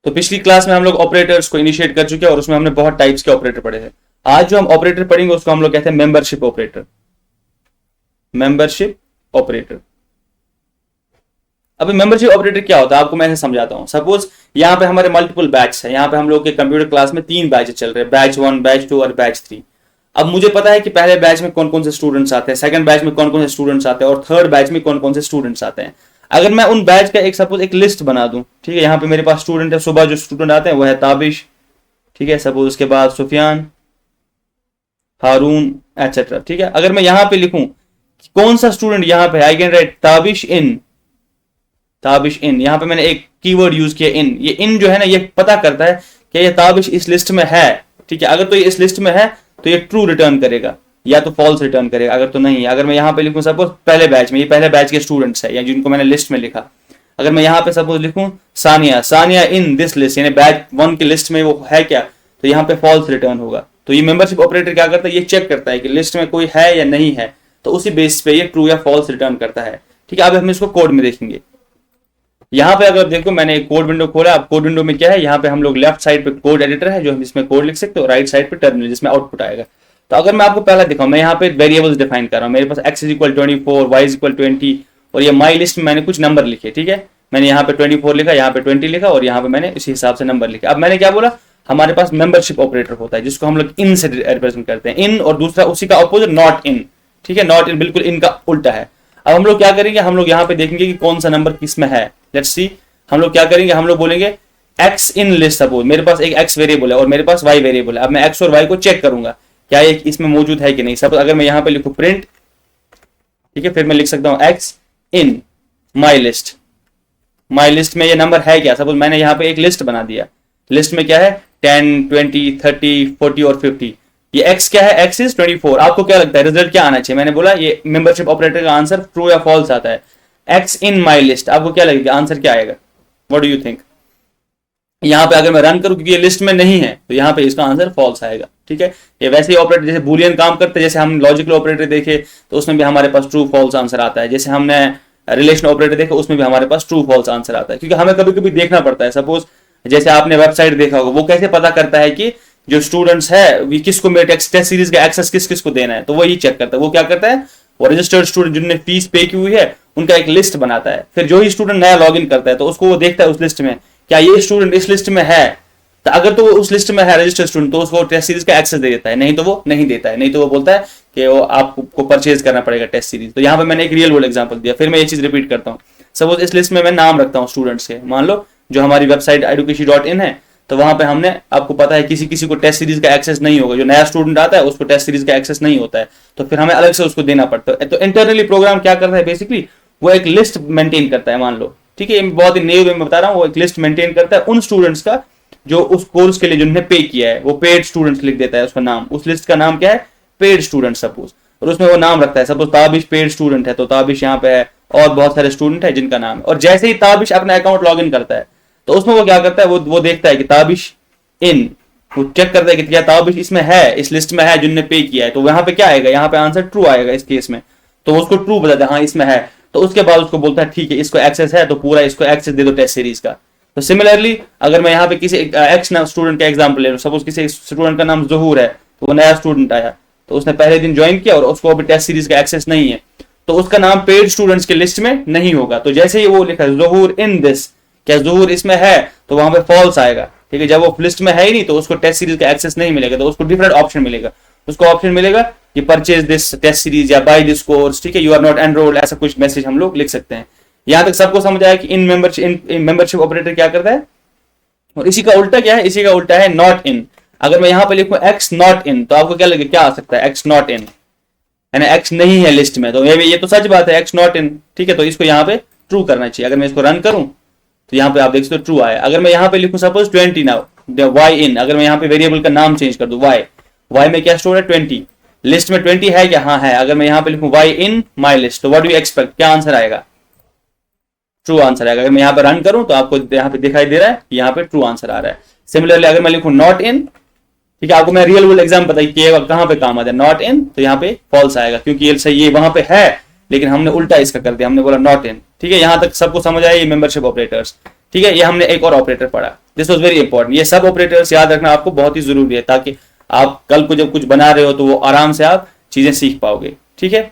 तो पिछली क्लास में हम लोग ऑपरेटर्स को इनिशिएट कर चुके हैं और उसमें हमने बहुत टाइप्स के ऑपरेटर पढ़े हैं। आज जो हम ऑपरेटर पढ़ेंगे उसको हम लोग कहते हैं मेंबरशिप ऑपरेटर। Membership operator. अभी मेंबरशिप ऑपरेटर क्या होता है आपको मैं ऐसे समझाता हूं। सपोज यहाँ पे हमारे मल्टीपल बैच है, यहाँ पे हम लोग के कंप्यूटर क्लास में 3 बैच चल रहे हैं, बैच 1, बैच 2 और बैच 3। अब मुझे पता है कि पहले बैच में कौन कौन से स्टूडेंट्स आते हैं, सेकंड बैच में कौन कौन से स्टूडेंट्स आते हैं और थर्ड बैच में कौन कौन से स्टूडेंट्स आते हैं। अगर मैं उन बैच का एक सपोज एक लिस्ट बना दूं, ठीक है, यहाँ पे मेरे पास स्टूडेंट है, सुबह जो स्टूडेंट आते हैं वो है ताबिश, ठीक है, सपोज उसके बाद सुफियान, हारून एटसेट्रा, ठीक है। अगर मैं यहाँ पे लिखूं कौन सा स्टूडेंट यहाँ पे, आई कैन राइट ताबिश इन, ताबिश इन। यहाँ पे मैंने एक कीवर्ड यूज किया इन। ये इन जो है ना ये पता करता है कि ये ताबिश इस लिस्ट में है, ठीक है। अगर तो ये इस लिस्ट में है तो ये ट्रू रिटर्न करेगा या तो फॉल्स रिटर्न करेगा, अगर तो नहीं। अगर मैं यहाँ पे लिखूं सपोज पहले बैच में, ये पहले बैच के स्टूडेंट्स है या जिनको मैंने लिस्ट में लिखा, अगर मैं यहाँ पे सपोज लिखूं Sania, Sania in this list, यानी बैच 1 की लिस्ट में वो है क्या, तो यहाँ पे फॉल्स रिटर्न होगा। तो ये मेंबरशिप ऑपरेटर क्या करता है, ये चेक करता है कि लिस्ट में कोई है या नहीं है, तो उसी बेसिस पे ये ट्रू या फॉल्स रिटर्न करता है, ठीक है। अब हम इसको कोड में देखेंगे। यहाँ पे अगर देखो मैंने एक कोड विंडो खोला। अब कोड विंडो में क्या है, यहाँ पे हम लोग लेफ्ट साइड पे कोड एडिटर है जो हम इसमें कोड लिख सकते हो, राइट साइड पे टर्मिनल जिसमें आउटपुट आएगा। तो अगर मैं आपको पहला दिखाऊं, मैं यहाँ पे वेरिएबल्स डिफाइन कर रहा हूँ। मेरे पास x is equal 24, y is equal 20 और ये माई लिस्ट में मैंने कुछ नंबर लिखे, ठीक है। मैंने यहाँ पे 24 लिखा, यहाँ पे 20 लिखा और यहाँ पे मैंने इसी हिसाब से नंबर लिखा। अब मैंने क्या बोला, हमारे पास मेंबरशिप ऑपरेटर होता है जिसको हम लोग इन से रिप्रेजेंट करते हैं, इन, और दूसरा उसी का अपोजिट नॉट इन, ठीक है। नॉट इन बिल्कुल इनका उल्टा है। अब हम लोग क्या करेंगे, हम लोग यहाँ पे देखेंगे कि कौन सा नंबर किस में है। लेट्स सी, हम लोग क्या करेंगे, हम लोग बोलेंगे x इन लिस्ट। सपोज मेरे पास एक x वेरिएबल है और मेरे पास y वेरिएबल है। अब मैं x और y को चेक करूंगा क्या ये इसमें मौजूद है कि नहीं। सपोज अगर मैं यहाँ पे लिखूं प्रिंट, ठीक है, फिर मैं लिख सकता हूँ x in my list. My list में ये नंबर है क्या। सपोज मैंने यहाँ पे एक लिस्ट बना दिया, लिस्ट में क्या है 10, 20, 30, 40 और 50। ये x क्या है, x इज 24। आपको क्या लगता है रिजल्ट क्या आना चाहिए। मैंने बोला ये मेंबरशिप ऑपरेटर का आंसर ट्रू या फॉल्स आता है। x इन माई लिस्ट, आपको क्या लगेगा आंसर क्या आएगा, व्हाट डू यू थिंक। यहाँ पे अगर मैं रन करूं क्योंकि ये लिस्ट में नहीं है तो यहाँ पे इसका आंसर फॉल्स आएगा, ठीक है। ये वैसे ही ऑपरेटर जैसे बूलियन काम करते हैं, जैसे हम लॉजिकल ऑपरेटर देखे तो उसमें भी हमारे पास ट्रू फॉल्स आंसर आता है। जैसे हमने रिलेशन ऑपरेटर देखे उसमें भी हमारे पास ट्रू फॉल्स आंसर आता है, क्योंकि हमें कभी कभी देखना पड़ता है। सपोज जैसे आपने वेबसाइट देखा होगा, वो कैसे पता करता है कि जो स्टूडेंट्स है किसको मेरे टेस्ट सीरीज का एक्सेस किस किस को देना है, तो वो ये चेक करता है। वो क्या करता है, वो रजिस्टर्ड स्टूडेंट जिन्होंने फीस पे की हुई है उनका एक लिस्ट बनाता है। फिर जो ही स्टूडेंट नया लॉग इन करता है तो उसको वो देखता है उस लिस्ट में क्या ये स्टूडेंट इस लिस्ट में है। तो अगर तो वो उस लिस्ट में है रजिस्टर्ड स्टूडेंट तो उसको टेस्ट सीरीज का एक्सेस दे देता है, नहीं तो वो नहीं देता है। नहीं तो वो बोलता है कि वो आपको परचेज करना पड़ेगा टेस्ट सीरीज। तो यहाँ पे मैंने एक रियल वर्ल्ड एग्जांपल दिया। फिर मैं ये चीज रिपीट करता हूँ। सपोज इस लिस्ट में मैं नाम रखता हूँ स्टूडेंट्स के, मान लो जो हमारी वेबसाइट education.in है, तो वहां पे हमने आपको पता है किसी किसी को टेस्ट सीरीज का एक्सेस नहीं होगा। जो नया स्टूडेंट आता है उसको टेस्ट सीरीज का एक्सेस नहीं होता है, तो फिर हमें अलग से उसको देना पड़ता है। तो इंटरनली प्रोग्राम क्या करता है, बेसिकली वो एक लिस्ट मेंटेन करता है, मान लो, ठीक है। बहुत ही नए वे में बता रहा हूँ। वो एक लिस्ट मेंटेन करता है उन स्टूडेंट्स का जो उस कोर्स के लिए जिन्होंने पे किया है। वो पेड स्टूडेंट्स लिख देता है उसका नाम, उस लिस्ट का नाम क्या है, पेड स्टूडेंट सपोज, और उसमें वो नाम रखता है। सपोज ताबिश पेड स्टूडेंट है तो ताबिश यहाँ पे है और बहुत सारे स्टूडेंट है जिनका नाम है। और जैसे ही ताबिश अपना अकाउंट लॉग इन करता है तो उसमें वो क्या करता है, वो देखता है कि ताबिश इन, वो चेक करता है कि क्या ताबिश इसमें है, इस लिस्ट में है जिनने पे किया है। तो यहाँ पे क्या आएगा, यहाँ पे आंसर ट्रू आएगा इस केस में। तो उसको ट्रू बताता है, हाँ इसमें है। तो उसके बाद उसको बोलता है ठीक है इसको एक्सेस है तो पूरा इसको एक्सेस दे दो टेस्ट सीरीज का। तो सिमिलरली अगर मैं यहाँ पे किसी एक्स स्टूडेंट का एग्जांपल ले लूं, सपोज किसी स्टूडेंट का नाम ज़हूर है, तो वो नया स्टूडेंट आया तो उसने पहले दिन ज्वाइन किया और उसको अभी टेस्ट सीरीज का एक्सेस नहीं है, तो उसका नाम पेड स्टूडेंट्स के लिस्ट में नहीं होगा। तो जैसे ही वो लिखा ज़हूर इन दिस, क्या ज़हूर इसमें है, तो वहां पे फॉल्स आएगा, ठीक है। जब वो लिस्ट में है ही नहीं तो उसको टेस्ट सीरीज का एक्सेस नहीं मिलेगा, तो उसको डिफरेंट ऑप्शन मिलेगा। उसको ऑप्शन मिलेगा कि परचेज दिस टेस्ट सीरीज या बाय दिस कोर्स, ठीक है, यू आर नॉट एनरोल्ड, ऐसा कुछ मैसेज हम लोग लिख सकते हैं। यहां तक सबको समझ आया कि इन मेंबरशिप ऑपरेटर क्या करता है। और इसी का उल्टा क्या है, इसी का उल्टा है नॉट इन। अगर मैं यहाँ पे लिखूं x नॉट इन तो आपको क्या लगे, क्या आ सकता है, x नॉट इन, यानी x नहीं है लिस्ट में। तो ये तो सच बात है, x नॉट इन, ठीक है। तो इसको यहाँ पे ट्रू करना चाहिए। अगर मैं इसको रन करूं तो यहाँ पे आप देख सकते हो ट्रू आया। अगर मैं यहाँ पे लिखूं सपोज 20 नाउ y इन, अगर मैं यहाँ पे वेरिएबल का नाम चेंज कर दूं y में क्या स्टोर है 20, लिस्ट में 20 है क्या, हाँ है। अगर मैं यहाँ पे लिखूं y इन माई लिस्ट तो व्हाट डू यू एक्सपेक्ट, क्या आंसर आएगा, ट्रू आंसर आएगा। अगर मैं यहाँ पे रन करूं तो आपको यहाँ पे दिखाई दे रहा है कि यहाँ पे ट्रू आंसर आ रहा है। सिमिलरली अगर मैं लिखूं नॉट इन, ठीक है, आपको मैं रियल वर्ल्ड एग्जाम बताइए कि कहां पे काम आता है, नॉट इन, तो यहाँ पे फॉल्स आएगा क्योंकि ये सही, ये वहां पे है लेकिन हमने उल्टा इसका कर दिया, हमने बोला नॉट इन, ठीक है। यहां तक सबको समझ आया ये मेंबरशिप ऑपरेटर्स, ठीक है। ये हमने एक और ऑपरेटर पढ़ा। This was very important. ये सब ऑपरेटर्स याद रखना आपको बहुत ही जरूरी है, ताकि आप कल को जब कुछ बना रहे हो तो वो आराम से आप चीजें सीख पाओगे, ठीक है।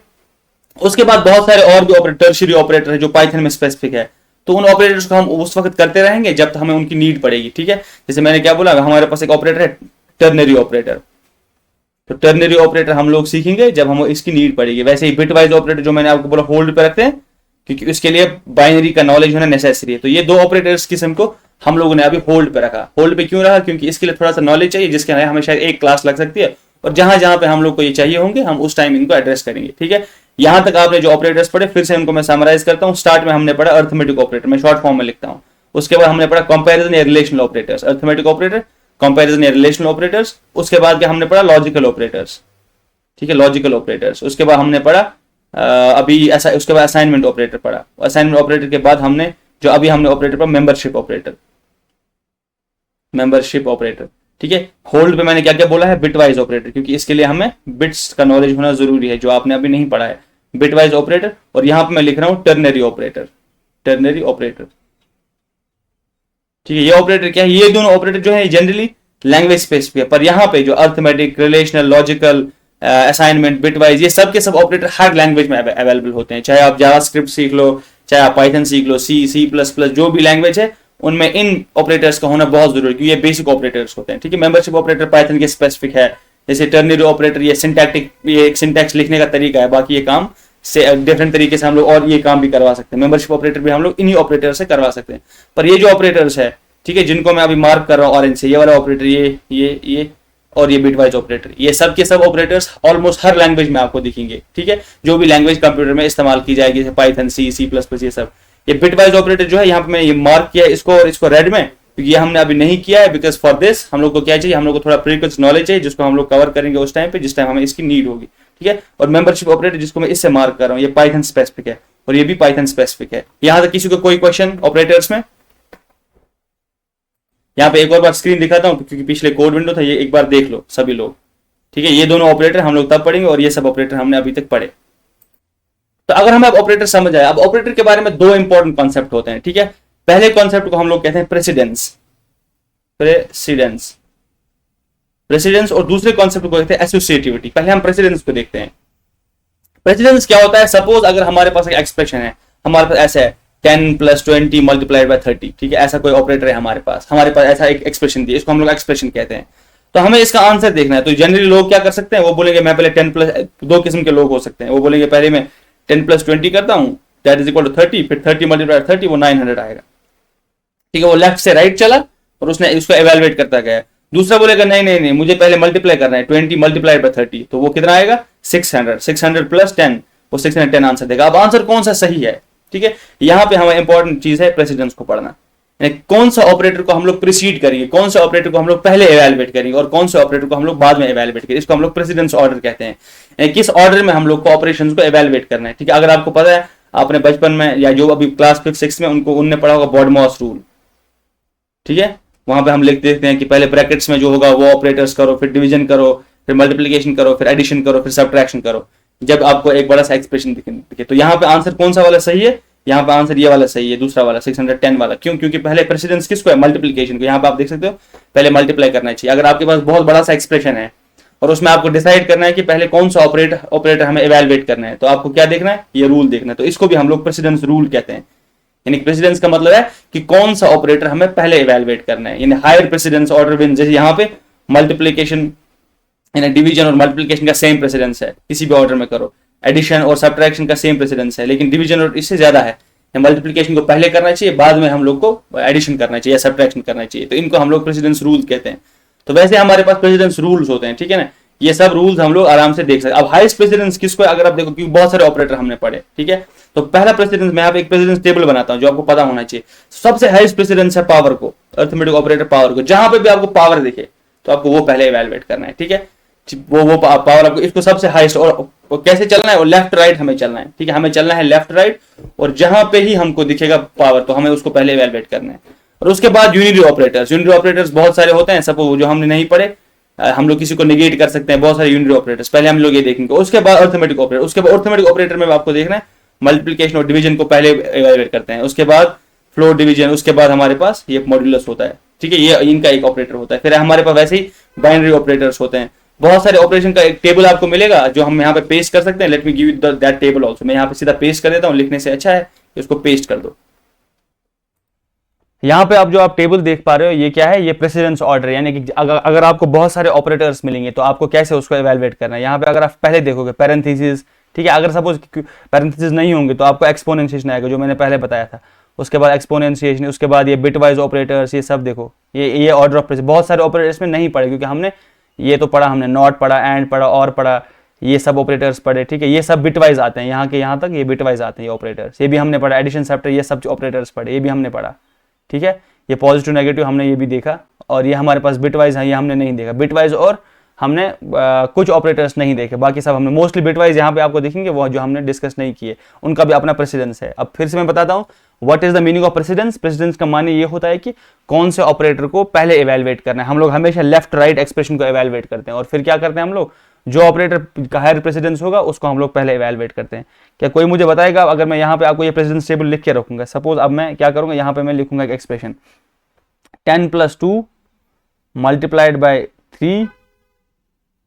उसके बाद बहुत सारे और भी ऑपरेटर, टर्शियरी ऑपरेटर है जो पाइथन में स्पेसिफिक है, तो उन ऑपरेटर्स को हम उस वक्त करते रहेंगे जब हमें उनकी नीड पड़ेगी, ठीक है। जैसे मैंने क्या बोला, हमारे पास एक ऑपरेटर है टर्नरी ऑपरेटर, तो टर्नरी ऑपरेटर हम लोग सीखेंगे जब हमें इसकी नीड पड़ेगी। वैसे ही बिटवाइज ऑपरेटर जो मैंने आपको बोला होल्ड पे रखते हैं, क्योंकि उसके लिए बाइनरी का नॉलेज होना नेसेसरी है। तो ये दो ऑपरेटर्स किस्म को हम लोगों ने अभी होल्ड पे रखा। होल्ड पे क्यों रखा? क्योंकि इसके लिए थोड़ा सा नॉलेज चाहिए, जिसके लिए हमें शायद एक क्लास लग सकती है, और जहां जहां पे हम लोग को ये चाहिए होंगे हम उस टाइम इनको एड्रेस करेंगे, ठीक है। यहां तक आपने जो ऑपरेटर्स पढ़े, फिर से इनको मैं समराइज करता हूं। स्टार्ट में हमने पढ़ा अर्थमेटिक ऑपरेटर, मैं शॉर्ट फॉर्म में लिखता हूं। उसके बाद हमने पढ़ा कंपैरिजन या relational operators, arithmetic operator, comparison या रिलेशनल ऑपरेटर्स। उसके बाद क्या हमने पढ़ा? लॉजिकल ऑपरेटर्स, ठीक है, लॉजिकल ऑपरेटर्स। उसके बाद हमने पढ़ा अभी ऐसा, उसके बाद असाइनमेंट ऑपरेटर पढ़ा। असाइनमेंट ऑपरेटर के बाद हमने जो अभी हमने ऑपरेटर पढ़ा मेंबरशिप ऑपरेटर, मेंबरशिप ऑपरेटर, ठीक है। होल्ड पे मैंने क्या क्या बोला है? बिटवाइज ऑपरेटर, क्योंकि इसके लिए हमें बिट्स का नॉलेज होना जरूरी है, जो आपने अभी नहीं पढ़ा है, बिटवाइज ऑपरेटर। और यहां पे मैं लिख रहा हूं टर्नरी ऑपरेटर, टर्नरी ऑपरेटर, ठीक है। ये ऑपरेटर क्या है? ये दोनों ऑपरेटर जो है जनरली लैंग्वेज स्पेसिफिक है, पर यहां पे जो arithmetic, relational, logical, assignment, bitwise, ये सब के सब ऑपरेटर हर लैंग्वेज में अवेलेबल होते हैं। चाहे आप जावास्क्रिप्ट सीख लो, चाहे आप पाइथन सीख लो, सी, सी प्लस प्लस, जो भी लैंग्वेज है उनमें इन ऑपरेटर्स का होना बहुत जरूरी है, क्योंकि ये बेसिक ऑपरेटर्स होते हैं, ठीक है। मेंबरशिप ऑपरेटर पाइथन के स्पेसिफिक है, जैसे टर्नरी ऑपरेटर ये सिंटैक्टिक, ये एक सिंटैक्स लिखने का तरीका है, बाकी ये काम से डिफरेंट तरीके से हम लोग और ये काम भी करवा सकते हैं। मेंबरशिप ऑपरेटर भी हम लोग इन्हीं ऑपरेटर से करवा सकते हैं। पर ये जो ऑपरेटर्स है, ठीक है, जिनको मैं अभी मार्क कर रहा हूँ ऑरेंज से, ये वाला ऑपरेटर, ये और ये बिटवाइज ऑपरेटर, ये सब के सब ऑपरेटर्स ऑलमोस्ट हर लैंग्वेज में आपको दिखेंगे, ठीक है। जो भी लैंग्वेज कंप्यूटर में इस्तेमाल की जाएगी, जैसे पाइथन, सी, सी प्लस प्लस, ये सब। ये बिटवाइज ऑपरेटर जो है यहाँ पे मैंने ये मार्क किया है इसको और इसको रेड में, क्योंकि ये हमने अभी नहीं किया है। बिकॉज फॉर दिस हम लोग को क्या चाहिए? हम लोग को थोड़ा प्रीरिक्विजिट नॉलेज चाहिए, जिसको हम लोग कवर करेंगे उस टाइम पे जिस टाइम हमें इसकी नीड होगी, ठीक है। और मेंबरशिप ऑपरेटर जिसको मैं इससे मार्क कर रहा हूँ, ये पाइथन स्पेसिफिक है और ये भी पाइथन स्पेसिफिक है। यहां तक किसी को कोई क्वेश्चन ऑपरेटर्स में? यहाँ पे एक और बार स्क्रीन दिखाता हूँ, क्योंकि पिछले कोड विंडो था, ये एक बार देख लो सभी लोग, ठीक है। ये दोनों ऑपरेटर हम लोग तब पढ़ेंगे और ये सब ऑपरेटर हमने अभी तक पढ़े। तो अगर हमें अब ऑपरेटर समझ आए, अब ऑपरेटर के बारे में दो इंपॉर्टेंट कॉन्सेप्ट होते हैं, ठीक है। पहले कॉन्सेप्ट को हम लोग कहते हैं प्रेसिडेंस, प्रेसिडेंस, प्रेसिडेंस, और दूसरे कॉन्सेप्ट को कहते हैं एसोसिएटिविटी। पहले हम प्रेसिडेंस को देखते हैं। प्रेसिडेंस क्या होता है? सपोज अगर हमारे पास एक एक्सप्रेशन है, हमारे पास ऐसा है 10 + 20 × 30, ठीक है, ऐसा कोई ऑपरेटर है हमारे पास ऐसा एक एक्सप्रेशन दिया, इसको हम लोग एक्सप्रेशन कहते हैं। तो हमें इसका आंसर देखना है। तो जनरली लोग क्या कर सकते हैं? वो बोलेंगे मैं पहले 10 दो किस्म के लोग हो सकते हैं, वो बोलेंगे पहले मैं 10 + 20 करता हूं, दैट इज इक्वल टू 30, फिर 30 × 30 वो 900 आएगा, ठीक है। वो लेफ्ट से राइट चला और उसने इसको एवेलुएट करता गया। दूसरा बोलेगा नहीं नहीं नहीं, मुझे पहले मल्टीप्लाई करना है, 20 × 30, तो वो कितना आएगा? 600, 600 + 10, वो 610 आंसर देगा। अब आंसर कौन सा सही है, ठीक है। यहां पे हमें इंपॉर्टेंट चीज है प्रेसिडेंस को पढ़ना, कौन सा ऑपरेटर को हम लोग प्रीसीड करेंगे, कौन सा ऑपरेटर को हम लोग पहले एवेलुएट करेंगे और कौन सा ऑपरेटर को हम लोग बाद में एवेलुएट करेंगे। इसको हम लोग प्रेसिडेंस ऑर्डर कहते हैं, किस ऑर्डर में हम लोग को ऑपरेशंस को एवेलुएट करना है, ठीक है। अगर आपको पता है, आपने बचपन में या जो अभी क्लास 5th 6th में उनने पढ़ा होगा बॉडमॉस रूल, ठीक है। वहां पे हम लिख देते हैं कि पहले ब्रैकेट्स में जो होगा वो ऑपरेटर्स करो, फिर डिवीजन करो, फिर मल्टीप्लिकेशन करो, फिर एडिशन करो, फिर सब्ट्रैक्शन करो, जब आपको एक बड़ा सा एक्सप्रेशन दिखे। तो यहाँ पे आंसर कौन सा वाला सही है? यहाँ पे आंसर ये वाला सही है, दूसरा वाला 610 वाला। क्यों? क्योंकि पहले प्रेसिडेंस किसको है? मल्टीप्लिकेशन को। यहाँ पे आप देख सकते हो पहले मल्टीप्लाई करना चाहिए। अगर आपके पास बहुत बड़ा सा एक्सप्रेशन है और उसमें आपको डिसाइड करना है कि पहले कौन सा ऑपरेटर हमें इवैल्यूएट करना है, तो आपको क्या देखना है? ये रूल देखना है। तो इसको भी हम लोग प्रेसिडेंस रूल कहते हैं। यानी प्रेसिडेंस का मतलब है कि कौन सा ऑपरेटर हमें पहले इवैल्यूएट करना है, यानी हायर प्रेसिडेंस ऑर्डर विन। जैसे यहाँ पे मल्टीप्लिकेशन यानी डिवीजन और मल्टीप्लिकेशन का सेम प्रेसिडेंस है, किसी भी ऑर्डर में करो। एडिशन और सब्ट्रैक्शन का सेम प्रेसिडेंस है, लेकिन डिवीजन और इससे ज्यादा है। मल्टीप्लिकेशन को पहले करना चाहिए, बाद में हम लोग को एडिशन करना चाहिए, सब्ट्रैक्शन करना चाहिए। तो इनको हम लोग प्रेसिडेंस रूल कहते हैं। तो वैसे हमारे पास प्रेसिडेंस रूल्स होते हैं, ठीक है ना। ये सब रूल्स हम लोग आराम से देख सकते हैं। अब हाईएस्ट प्रेसिडेंस किसको है? अगर आप देखो, क्योंकि बहुत सारे ऑपरेटर हमने पढ़े, ठीक है। तो पहला प्रेसिडेंस, मैं यहाँ पे एक प्रेसिडेंस टेबल बनाता हूँ जो आपको पता होना चाहिए। सबसे हाईएस्ट प्रेसिडेंस है पावर को, अर्थमेटिक ऑपरेटर पावर को। जहां पे भी आपको पावर दिखे तो आपको वो पहले इवैल्यूएट करना है, ठीक है। वो पावर आपको, इसको सबसे हाईएस्ट। और कैसे चलना है? वो लेफ्ट राइट हमें चलना है, ठीक है। हमें चलना है लेफ्ट राइट, और जहां पे ही हमको दिखेगा पावर तो हमें उसको पहले इवैल्यूएट करना है। और उसके बाद यूनिटरी ऑपरेटर्स। यूनिटरी ऑपरेटर्स बहुत सारे होते हैं, सब जो हमने नहीं पढ़े, हम लोग किसी को नेगेट कर सकते हैं, बहुत सारे यूनिटरी ऑपरेटर्स। पहले हम लोग ये देखेंगे। उसके बाद अर्थमेटिक ऑपरेटर। उसके बाद अर्थमेटिक ऑपरेटर में आपको देखना है मल्टीप्लिकेशन और डिवीजन को पहले इवैल्यूएट करते हैं, उसके बाद फ्लोर डिवीजन, उसके बाद हमारे पास ये मॉड्यूलस होता है, ठीक है, ये इनका एक ऑपरेटर होता है। फिर हमारे पास वैसे ही बाइनरी ऑपरेटर्स होते हैं। बहुत सारे ऑपरेशन का एक टेबल आपको मिलेगा जो हम यहाँ पे पेस्ट कर सकते हैं। Let me give you that table also. मैं यहाँ पे सीधा पेस्ट कर देता हूँ, लिखने से अच्छा है कि उसको पेस्ट कर दो। यहाँ पे आप जो आप टेबल देख पा रहे हो ये क्या है, ये प्रेसिडेंस ऑर्डर, यानी कि अगर आपको बहुत सारे ऑपरेटर्स मिलेंगे तो आपको कैसे उसको एवेलुएट करना है। यहाँ पे अगर आप पहले देखोगे पैरेंथेसिस, ठीक है, अगर सपोज पैरेंथेसिस नहीं होंगे तो आपको एक्सपोनेंशिएशन आएगा जो मैंने पहले बताया था। उसके बाद एक्सपोनेंशिएशन, उसके बाद ये बिटवाइज ऑपरेटर्स, ये सब देखो, ये ऑर्डर ऑफ प्रेसिडेंस। बहुत सारे ऑपरेटर्स में नहीं पढ़े क्योंकि हमने ये तो पढ़ा, हमने नॉट पढ़ा, एंड पढ़ा, और पढ़ा, ये सब ऑपरेटर्स पढ़े, ठीक है। ये सब बिटवाइज आते हैं, यहाँ के यहाँ तक ये बिटवाइज आते हैं ये ऑपरेटर्स, ये भी हमने पढ़ा। एडिशन सब्ट्रैक्शन ये सब ऑपरेटर्स पढ़े, ये भी हमने पढ़ा, ठीक है। ये पॉजिटिव नेगेटिव हमने ये भी देखा, और ये हमारे पास बिटवाइज है, ये हमने नहीं देखा बिटवाइज, और हमने कुछ ऑपरेटर्स नहीं देखे, बाकी सब हमने मोस्टली बिटवाइज यहाँ पे आपको देखेंगे वो जो हमने डिस्कस नहीं किए, उनका भी अपना प्रेसिडेंस है। अब फिर से मैं बताता हूँ what is the meaning of precedence. Precedence का माने ये होता है कि कौन से ऑपरेटर को पहले इवेलुएट करना है। हम लोग हमेशा लेफ्ट राइट एक्सप्रेशन को इवेलुएट करते हैं, और फिर क्या करते हैं हम लोग, जो ऑपरेटर का हायर प्रेसिडेंस होगा उसको हम लोग पहले इवेलुएट करते हैं। क्या कोई मुझे बताएगा, अगर मैं यहाँ पे आपको ये प्रेसिडेंस टेबल लिख के रखूंगा, सपोज अब मैं क्या करूंगा, यहाँ पे मैं लिखूंगा एक expression 10 + 2 multiplied by 3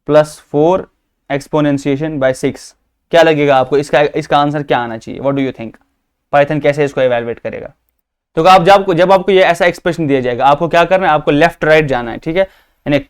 + 4 exponentiation by 6। क्या लगेगा आपको, इसका आंसर क्या आना चाहिए? What do you think, Python कैसे इसको इवेलुएट करेगा? तो जब आपको ये ऐसा एक्सप्रेशन दिया जाएगा, आपको क्या करना है, आपको लेफ्ट राइट जाना है, ठीक है, यानी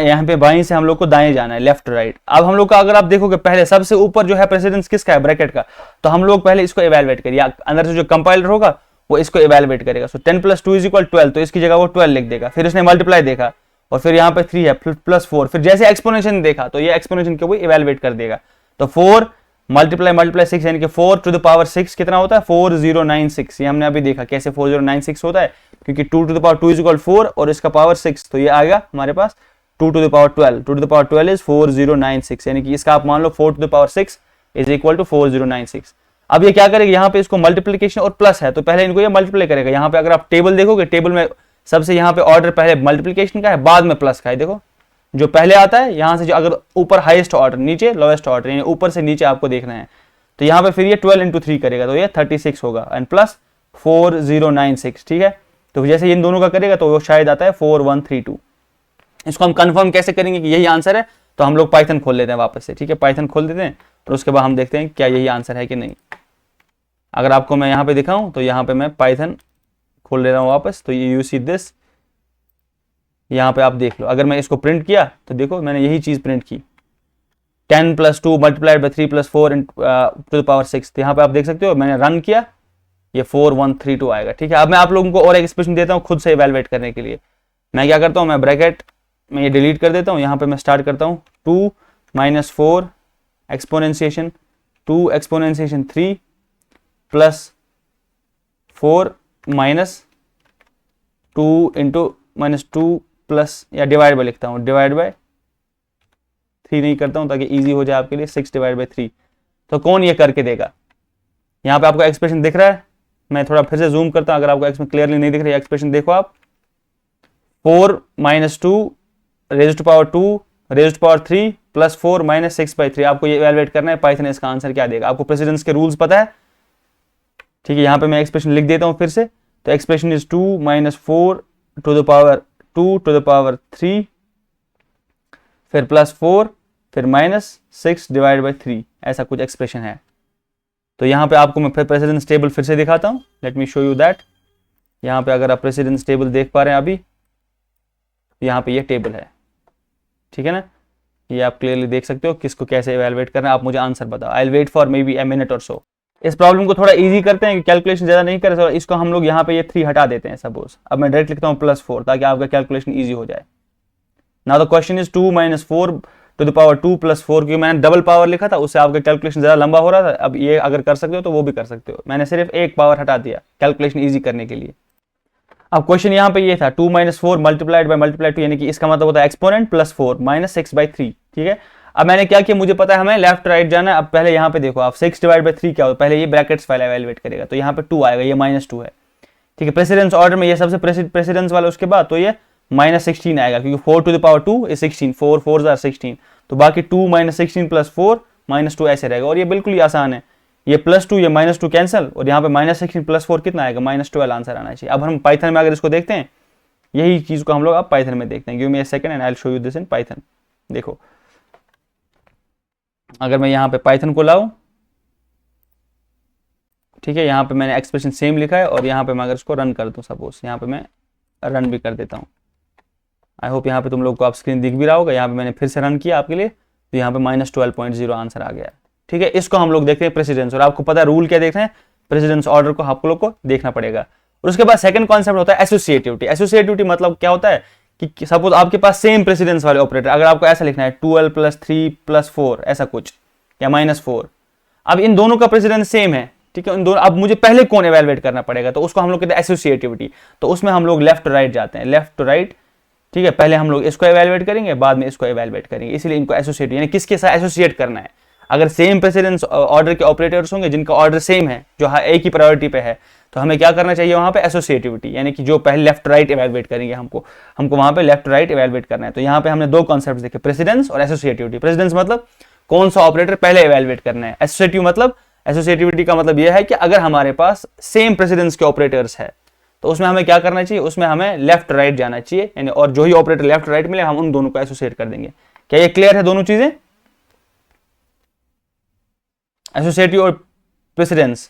यहाँ पे बाएं से हम लोग को दाएं जाना है, लेफ्ट राइट। अब हम लोग का अगर आप देखोगे पहले सबसे ऊपर जो है प्रेसिडेंस किसका है, ब्रैकेट का, तो हम लोग पहले इसको इवेलुएट करिए। अंदर से जो कंपाइलर होगा वो इसको इवेलुएट करेगा। सो 10 + 2 = 12, तो इसकी जगह वो 12 लिख देगा। फिर उसने मल्टीप्लाई देखा, और फिर यहाँ पे 3 है, +4, फिर जैसे एक्सपोनेंशियल देखा तो ये एक्सपोनेंशियल को भी इवेलुएट कर देगा। तो 4 × 6 यानी कि 4⁻6 कितना होता है, 4096। ये हमने अभी देखा कैसे 4096 होता है, क्योंकि 2⁻2 = 4 और इसका पावर 6, तो ये आएगा हमारे पास 2⁻12। 2⁻12 इज 4096, यानी कि इसका आप मान लो 4⁻6 = 4096। अब ये क्या करेगा, यहाँ पे इसको मल्टीप्लीकेशन और प्लस है, तो पहले इनको ये मल्टीप्लाई करेगा। यहाँ पे अगर आप टेबल देखोगे, टेबल में सबसे यहाँ पे ऑर्डर पहले मल्टीप्लीकेशन का है, बाद में प्लस का है। देखो जो पहले आता है यहाँ से, जो अगर ऊपर हाईएस्ट ऑर्डर, नीचे लोएस्ट ऑर्डर, यानी ऊपर से नीचे आपको देखना है, तो यहाँ पे फिर ये 12 × 3 करेगा, तो ये 36 होगा, एंड प्लस 4096, ठीक है। तो जैसे इन दोनों का करेगा तो वो शायद आता है 4132। इसको हम कंफर्म कैसे करेंगे कि यही आंसर है, तो हम लोग पाइथन खोल लेते हैं वापस से, ठीक है, पाइथन खोल देते हैं, और उसके बाद हम देखते हैं क्या यही आंसर है कि नहीं। अगर आपको मैं यहाँ पे दिखाऊं तो यहाँ पे मैं पाइथन खोल ले रहा हूँ वापस, तो ये यू सी दिस, यहाँ पे आप देख लो। अगर मैं इसको प्रिंट किया तो देखो मैंने यही चीज प्रिंट की, 10 + 2 multiplied by 3 + 4 to the power 6। तो यहाँ पे आप देख सकते हो मैंने रन किया, ये 4132 आएगा, ठीक है। अब मैं आप लोगों को और एक एक्सप्रेशन देता हूँ खुद से इवेलुएट करने के लिए। मैं क्या करता हूँ, मैं ब्रैकेट में ये डिलीट कर देता हूँ, यहाँ पे मैं स्टार्ट करता हूँ 2 - 4 एक्सपोनेंशिएशन 2 एक्सपोनेंशिएशन 3 + 4 - 2 × -2 प्लस, या डिवाइड बाय लिखता हूँ, डिवाइड बाय 3 नहीं करता हूँ ताकि इजी हो जाए आपके लिए, 6 / 3। तो कौन ये करके देगा? यहाँ पे आपको एक्सप्रेशन दिख रहा है, मैं थोड़ा फिर से जूम करता हूँ, अगर आपको एक्सप्रेशन क्लियरली नहीं दिख रही है, एक्सप्रेशन देखो आप, 4 - 2 raised to power 2 raised to power 3 + 4 - 6/3। आपको ये इवेलुएट करना है, पाइथन इसका आंसर क्या देगा। आपको प्रेसिडेंस के रूल्स पता है, ठीक है। यहाँ पे मैं एक्सप्रेशन लिख देता हूँ फिर से, तो expression is 2 - 4 to the power 2 to the power 3, फिर +4, फिर -6 डिवाइड बाय 3, ऐसा कुछ एक्सप्रेशन है। तो यहाँ पे आपको मैं फिर प्रेसिडेंस टेबल फिर से दिखाता हूँ, let me show you that. यहाँ पे अगर आप प्रेसिडेंस टेबल देख पा रहे हैं अभी, यहाँ पे ये टेबल है, ठीक है ना, ये आप क्लियरली देख सकते हो किसको कैसे इवेलुएट करना है। आप मुझे आंसर बताओ, I will wait for maybe a minute or so। इस प्रॉब्लम को थोड़ा इजी करते हैं, कैलकुलेशन ज्यादा नहीं करें, इसको हम लोग यहाँ पे ये 3 हटा देते हैं सपोज। अब मैं डायरेक्ट लिखता हूँ +4 ताकि आपका कैलकुलेशन इजी हो जाए। Now the question is 2 - 4 to the power 2 + 4, क्योंकि मैंने डबल पावर लिखा था, उससे आपका कैलकुलेशन ज्यादा लंबा हो रहा था। अब ये अगर कर सकते हो तो वो भी कर सकते हो, मैंने सिर्फ एक पावर हटा दिया कैलकुलेशन इजी करने के लिए। अब क्वेश्चन यहाँ पे ये था 2 - 4 मल्टीप्लाइड बाय मल्टीप्लाई 2, यानी कि इसका मतलब होता है एक्सपोनेंट +4 - 6/3, ठीक है। अब मैंने क्या किया, मुझे पता है हमें लेफ्ट राइट जाना है। अब पहले यहाँ पे देखो आप, 6 / 3 क्या होता है, पहले ये ब्रैकेट्स फाइल इवेलुएट करेगा, तो यहाँ पे 2 आएगा, ये -2 है, ठीक है। प्रेसिडेंस ऑर्डर में ये सबसे प्रेसिडेंस वाला, उसके बाद तो ये -16 आएगा, क्योंकि 4 to the power 2 is 16, 4 4s are 16, तो बाकी 2 - 16 + 4 -2 ऐसे रहेगा। और ये बिल्कुल ही आसान है, ये +2 ये -2 कैंसिल, और यहाँ पे -16 + 4 कितना आएगा, -12 आंसर आना चाहिए। अब हम पाइथन में अगर इसको देखते हैं यही चीज को हम लोग अब पाइथन में देखते हैं। Give me a second and I will show you this in Python. देखो अगर मैं यहाँ पे पाइथन को लाऊं, ठीक है, यहाँ पे मैंने एक्सप्रेशन सेम लिखा है और यहाँ पे मैं अगर इसको रन कर दूं, सपोज यहाँ पे मैं रन भी कर देता हूँ। आई होप यहाँ पे तुम लोग को आप स्क्रीन दिख भी रहा होगा। यहाँ पे मैंने फिर से रन किया आपके लिए, तो यहाँ पे -12.0 आंसर आ गया। ठीक है, इसको हम लोग देखते हैं प्रेसिडेंस, और आपको पता है रूल क्या देखना है, प्रेसिडेंस ऑर्डर को आप लोग को देखना पड़ेगा। और उसके बाद सेकंड कॉन्सेप्ट होता है एसोसिएटिविटी। एसोसिएटिविटी मतलब क्या होता है कि सपोज आपके पास सेम प्रेसिडेंस वाले ऑपरेटर, अगर आपको ऐसा लिखना है 12 + 3 + 4 ऐसा कुछ, या -4, अब इन दोनों का प्रेसिडेंस सेम है, ठीक है, इन दोनों, अब मुझे पहले कौन एवेलुएट करना पड़ेगा, तो उसको हम लोग कहते हैं एसोसिएटिविटी। तो उसमें हम लोग लेफ्ट टू राइट जाते हैं, लेफ्ट टू राइट, ठीक है, पहले हम लोग इसको एवेलुएट करेंगे, बाद में इसको एवेलुएट करेंगे, इसलिए इनको एसोसिएट यानी किसके साथ एसोसिएट करना है। अगर सेम प्रेसिडेंस ऑर्डर के ऑपरेटर्स होंगे जिनका ऑर्डर सेम है, जो एक ही प्रायोरिटी पे है, तो हमें क्या करना चाहिए वहां पे एसोसिएटिविटी, यानी कि जो पहले लेफ्ट राइट एवेलुएट करेंगे, हमको वहां पे लेफ्ट राइट एवेलुएट करना है। तो यहाँ पे हमने दो कॉन्सेप्ट देखे, प्रेसिडेंस और एसोसिएटिविटी। प्रेसिडेंस मतलब कौन सा ऑपरेटर पहले एवेलुएट करना है, एसोसिएटिविटी का मतलब यह है कि अगर हमारे पास सेम प्रेसिडेंस के ऑपरेटर्स है तो उसमें हमें क्या करना चाहिए, उसमें हमें लेफ्ट राइट जाना चाहिए, यानी और जो ही ऑपरेटर लेफ्ट राइट मिले हम उन दोनों को एसोसिएट कर देंगे। क्या ये क्लियर है दोनों चीजें, एसोसिएटिव और प्रेसिडेंस?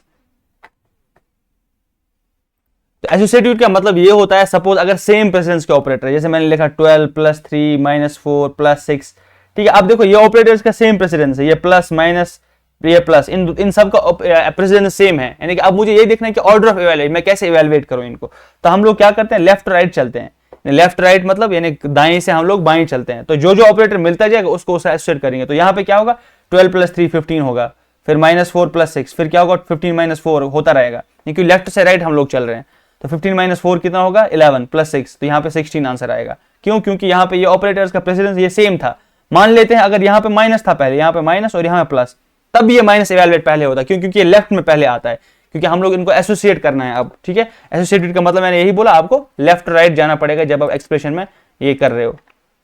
तो एसोसिएटिव का मतलब ये होता है, सपोज अगर सेम प्रेसिडेंस के ऑपरेटर, जैसे मैंने लिखा 12 + 3 -4 + 6, ठीक है, अब देखो ये ऑपरेटर्स का सेम प्रेसिडेंस है, ये प्लस माइनस ये प्लस, इन सब का प्रेसिडेंस सेम है, यानी कि अब मुझे ये देखना है कि ऑर्डर ऑफ इवैल्यूएट मैं कैसे इवैल्यूएट करूं इनको। तो हम लोग क्या करते हैं, लेफ्ट राइट चलते हैं। लेफ्ट राइट मतलब यानी दाएं से हम लोग बाएं चलते हैं, तो जो जो ऑपरेटर मिलता जाएगा उसको एसोसिएट करेंगे। तो यहाँ पे क्या होगा, 12 + 3 15 होगा, फिर -4 + 6, फिर क्या होगा 15 - 4 होता रहेगा, क्योंकि लेफ्ट से राइट हम लोग चल रहे हैं। तो 15 - 4 कितना होगा 11 + 6, तो यहाँ पे 16 आंसर आएगा। क्यों, क्योंकि यहाँ पे ये ऑपरेटर्स का प्रेसिडेंस ये सेम था। मान लेते हैं अगर यहाँ पे माइनस था पहले, यहाँ पे माइनस और यहाँ पे प्लस, तब ये माइनस इवैल्यूएट पहले होता, क्यों, क्योंकि ये लेफ्ट में पहले आता है, क्योंकि हम लोग इनको एसोसिएट करना है अब। ठीक है, एसोसिएटेड का मतलब मैंने यही बोला, आपको लेफ्ट राइट जाना पड़ेगा जब आप एक्सप्रेशन में ये कर रहे हो।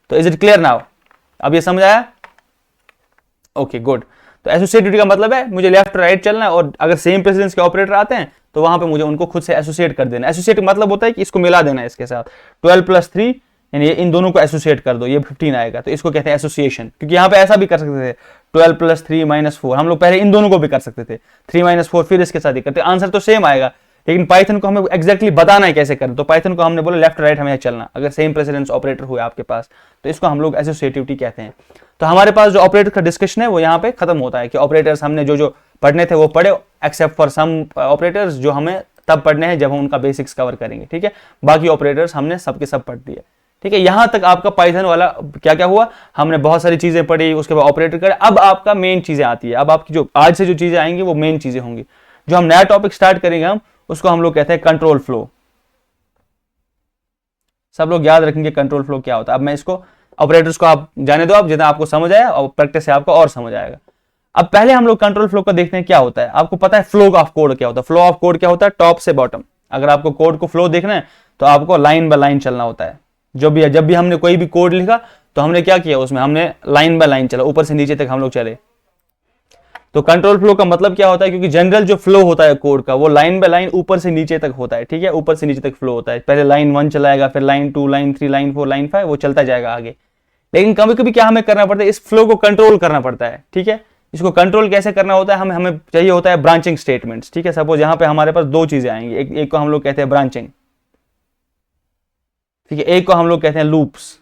तो इज इट क्लियर नाउ, अब ये समझ आया? Okay good. तो एसोसिएटेड का मतलब है मुझे लेफ्ट राइट चलना है, और अगर सेम प्रेसिडेंस के ऑपरेटर आते हैं तो वहां पे मुझे उनको खुद से एसोसिएट कर देना। एसोसिएट मतलब होता है कि इसको मिला देना इसके साथ, 12 + 3 यानी इन दोनों को एसोसिएट कर दो, ये 15 आएगा, तो इसको कहते हैं एसोसिएशन। क्योंकि यहाँ पे ऐसा भी कर सकते थे 12 + 3 -4, हम लोग पहले इन दोनों को भी कर सकते थे, 3 - 4 फिर इसके साथ ही करते, आंसर तो सेम आएगा। लेकिन पाइथन को हमें एग्जैक्टली बताना है कैसे करें, तो पाइथन को हमने बोला लेफ्ट राइट हमें चलना, अगर सेम प्रेसिडेंस ऑपरेटर हुए आपके पास, तो इसको हम लोग एसोसिएटिविटी कहते हैं। तो हमारे पास जो ऑपरेटर का डिस्कशन है वो यहाँ पे खत्म होता है कि ऑपरेटर्स हमने जो जो पढ़ने थे वो पढ़े, एक्सेप्ट फॉर सम ऑपरेटर्स जो हमें तब पढ़ने हैं जब हम उनका बेसिक्स कवर करेंगे। ठीक है, बाकी ऑपरेटर्स हमने सबके सब पढ़ दिए। ठीक है, यहां तक आपका पाइथन वाला क्या क्या हुआ, हमने बहुत सारी चीजें पढ़ी, उसके बाद ऑपरेटर करे। अब आपका मेन चीजें आती है, अब आपकी जो आज से जो चीजें आएंगी वो मेन चीजें होंगी। जो हम नया टॉपिक स्टार्ट करेंगे हम उसको हम लोग कहते हैं कंट्रोल फ्लो। सब लोग याद रखेंगे कंट्रोल फ्लो क्या होता है। अब मैं इसको ऑपरेटर्स को आप जाने दो, आप जितना आपको समझ आया और प्रैक्टिस से आपको और समझ आएगा। अब पहले हम लोग कंट्रोल फ्लो का देखते हैं क्या होता है। आपको पता है फ्लो ऑफ कोड क्या होता है? फ्लो ऑफ कोड क्या होता है? टॉप से बॉटम। अगर आपको कोड को फ्लो देखना है तो आपको लाइन बाय लाइन चलना होता है। जब भी हमने कोई भी कोड लिखा तो हमने क्या किया, उसमें हमने लाइन बाय लाइन चला, ऊपर से नीचे तक हम लोग चले। तो कंट्रोल फ्लो का मतलब क्या होता है, क्योंकि जनरल जो फ्लो होता है कोड का वो लाइन बाय लाइन ऊपर से नीचे तक होता है। ठीक है, ऊपर से नीचे तक फ्लो होता है। पहले लाइन 1 चलाएगा, फिर लाइन 2, लाइन 3, लाइन 4, लाइन 5, वो चलता जाएगा आगे। लेकिन कभी कभी क्या हमें करना पड़ता है, इस फ्लो को कंट्रोल करना पड़ता है। ठीक है, इसको कंट्रोल कैसे करना होता है, हमें चाहिए होता है ब्रांचिंग स्टेटमेंट्स। ठीक है, सपोज यहाँ पे हमारे पास दो चीजें आएंगी, एक को हम लोग कहते हैं ब्रांचिंग, ठीक है, एक को हम लोग कहते हैं लूप्स।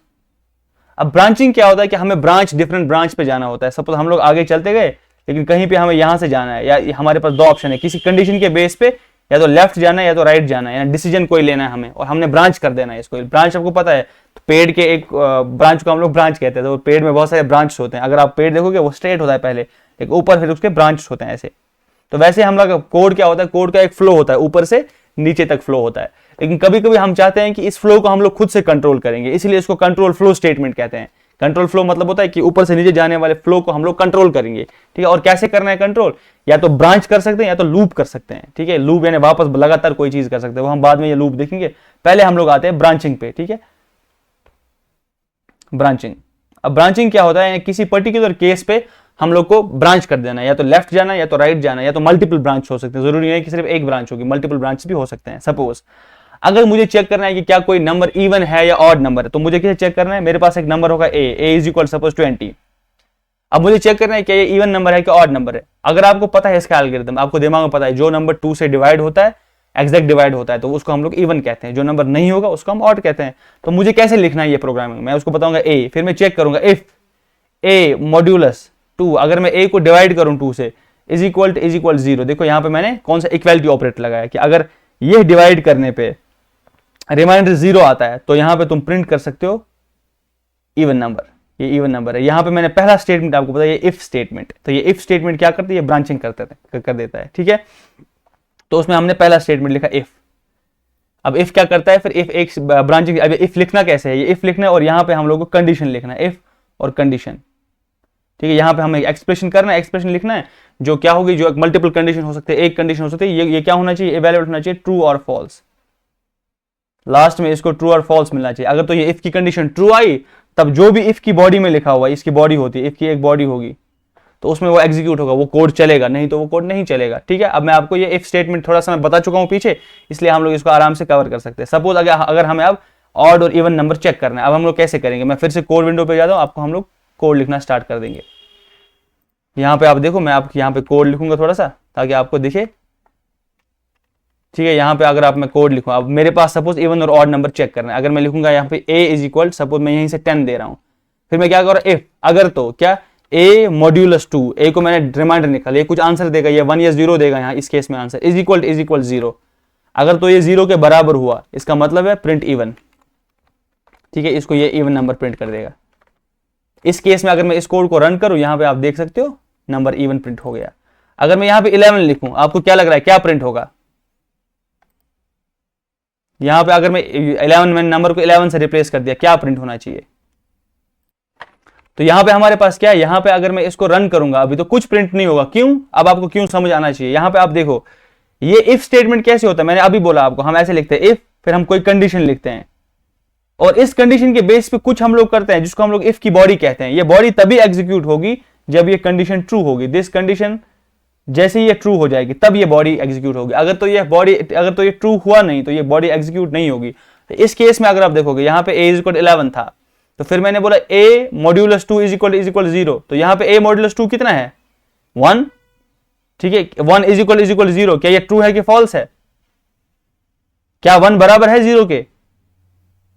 अब ब्रांचिंग क्या होता है कि हमें डिफरेंट ब्रांच पे जाना होता है। सपोज हम लोग आगे चलते गए लेकिन कहीं पे हमें यहां से जाना है, या हमारे पास दो ऑप्शन है, किसी कंडीशन के बेस पे या तो लेफ्ट जाना है या तो राइट जाना है, या डिसीजन कोई लेना है हमें, और हमने ब्रांच कर देना है इसको। ब्रांच आपको पता है, तो पेड़ के एक ब्रांच को हम लोग ब्रांच कहते हैं। तो पेड़ में बहुत सारे ब्रांच होते हैं, अगर आप पेड़ देखोगे वो स्ट्रेट होता है पहले, लेकिन ऊपर फिर उसके ब्रांच होते हैं ऐसे। तो वैसे हम लोग कोड क्या होता है, कोड का एक फ्लो होता है, ऊपर से नीचे तक फ्लो होता है। लेकिन कभी कभी हम चाहते हैं कि इस फ्लो को हम लोग खुद से कंट्रोल करेंगे, इसलिए इसको कंट्रोल फ्लो स्टेटमेंट कहते हैं। कंट्रोल फ्लो मतलब होता है कि ऊपर से नीचे जाने वाले फ्लो को हम लोग कंट्रोल करेंगे। ठीक है, और कैसे करना है कंट्रोल, या तो ब्रांच कर सकते हैं या तो लूप कर सकते हैं। ठीक है, लूप यानी वापस लगातार कोई चीज कर सकते हैं, वो हम बाद में ये लूप देखेंगे। पहले हम लोग आते हैं ब्रांचिंग पे। ठीक है, ब्रांचिंग। अब ब्रांचिंग क्या होता है, किसी पर्टिकुलर केस पे हम लोग को ब्रांच कर देना, या तो लेफ्ट जाना या तो राइट जाना, या तो मल्टीपल ब्रांच हो सकते हैं। जरूरी नहीं है कि सिर्फ एक ब्रांच होगी, मल्टीपल ब्रांच भी हो सकते हैं। सपोज अगर मुझे चेक करना है कि क्या कोई नंबर इवन है या ऑड नंबर है, तो मुझे कैसे चेक करना है, मेरे पास एक नंबर होगा ए इज इक्वल सपोज 20। अब मुझे चेक करना है कि ये इवन नंबर है कि ऑड नंबर है। अगर आपको पता है इसका एल्गोरिथम, आपको दिमाग में पता है जो नंबर 2 से डिवाइड होता है, एग्जैक्ट डिवाइड होता है, तो उसको हम लोग इवन कहते हैं, जो नंबर नहीं होगा उसको हम ऑड कहते हैं। तो मुझे कैसे लिखना है ये प्रोग्रामिंग, मैं उसको बताऊंगा ए, फिर मैं चेक करूंगा इफ ए मॉड्यूलस 2, अगर मैं ए को डिवाइड करूं 2 से, इज इक्वल 0। देखो यहाँ पे मैंने कौन सा इक्वालिटी ऑपरेटर लगाया कि अगर ये डिवाइड करने पे रिमाइंडर 0 आता है तो यहाँ पे तुम प्रिंट कर सकते हो इवन नंबर, ये इवन नंबर है। यहाँ पे मैंने पहला स्टेटमेंट आपको बताया, ये इफ स्टेटमेंट। तो ये इफ स्टेटमेंट क्या करती है, ये ब्रांचिंग कर देता है, ठीक है। तो उसमें हमने पहला स्टेटमेंट लिखा इफ। अब इफ क्या करता है, फिर इफ एक ब्रांचिंग। अब इफ लिखना कैसे है, ये इफ लिखना है और यहाँ पे हम लोग को कंडीशन लिखना है, इफ और कंडीशन, ठीक है। यहाँ पे हमें एक्सप्रेशन करना है, एक्सप्रेशन लिखना है जो क्या होगी, जो मल्टीपल कंडीशन हो सकते हैं, एक कंडीशन हो सकती है, ये क्या होना चाहिए, इवैल्यूएट होना चाहिए ट्रू और फॉल्स। लास्ट में इसको ट्रू और फॉल्स मिलना चाहिए। अगर तो ये इफ की कंडीशन ट्रू आई, तब जो भी इफ की बॉडी में लिखा हुआ है, इसकी बॉडी होती है, इफ की एक बॉडी होगी, तो उसमें वो एग्जीक्यूट होगा, वो कोड चलेगा, नहीं तो वो कोड नहीं चलेगा, ठीक है। अब मैं आपको ये इफ स्टेटमेंट थोड़ा सा मैं बता चुका हूं पीछे, इसलिए हम लोग इसको आराम से कवर कर सकते हैं। सपोज अगर हमें अब ऑड और इवन नंबर चेक करना है, अब हम लोग कैसे करेंगे, मैं फिर से कोड विंडो पे जाता हूं, आपको हम लोग कोड लिखना स्टार्ट कर देंगे। यहाँ पे आप देखो, मैं आपको यहाँ पे कोड लिखूंगा थोड़ा सा ताकि आपको दिखे, ठीक है। यहाँ पे अगर आप मैं कोड लिखूँ, अब मेरे पास सपोज इवन और ऑड नंबर चेक करना है, अगर मैं लिखूंगा यहाँ पे ए इज इक्वल, सपोज मैं यहीं से 10 दे रहा हूँ, फिर मैं क्या कर रहा हूँ इफ, अगर तो क्या ए मॉड्यूलस 2, ए को मैंने रिमाइंडर निकाला, ये कुछ आंसर देगा, ये 1 या 0 देगा, यहाँ इस केस में आंसर इज इक्वल 0। अगर तो ये 0 के बराबर हुआ, इसका मतलब है प्रिंट इवन, ठीक है, इसको ये इवन नंबर प्रिंट कर देगा। इस केस में अगर मैं इस कोड को रन करूं, यहाँ पे आप देख सकते हो नंबर इवन प्रिंट हो गया। अगर मैं यहाँ पे 11 लिखूं, आपको क्या लग रहा है क्या प्रिंट होगा, यहाँ पे अगर मैं 11, मैंने नंबर को 11 से रिप्लेस कर दिया, क्या प्रिंट होना चाहिए। तो यहाँ पे हमारे पास क्या है, यहाँ पे अगर मैं इसको रन करूंगा अभी तो कुछ प्रिंट नहीं होगा। क्यों, अब आपको क्यों समझ आना चाहिए। यहाँ पे आप देखो ये इफ स्टेटमेंट कैसे होता है, मैंने अभी बोला आपको, हम ऐसे लिखते हैं इफ, फिर हम कोई कंडीशन लिखते हैं और इस कंडीशन के बेस पे कुछ हम लोग करते हैं जिसको हम लोग इफ की बॉडी कहते हैं। ये बॉडी तभी एग्जीक्यूट होगी जब ये कंडीशन ट्रू होगी। दिस कंडीशन जैसे ही ये ट्रू हो जाएगी तब ये बॉडी एग्जीक्यूट होगी। अगर तो ये ट्रू हुआ नहीं तो ये बॉडी एग्जीक्यूट नहीं होगी। तो इस केस में अगर आप देखोगे यहाँ पे a इज इक्वल 11 था, तो फिर मैंने बोला a मॉड्यूलस 2 इज इक्वल 0, तो यहाँ पे a मॉड्यूलस 2 कितना है 1, ठीक है। 1 इज इक्वल 0, क्या ये ट्रू है कि फॉल्स है, क्या 1 बराबर है 0 के।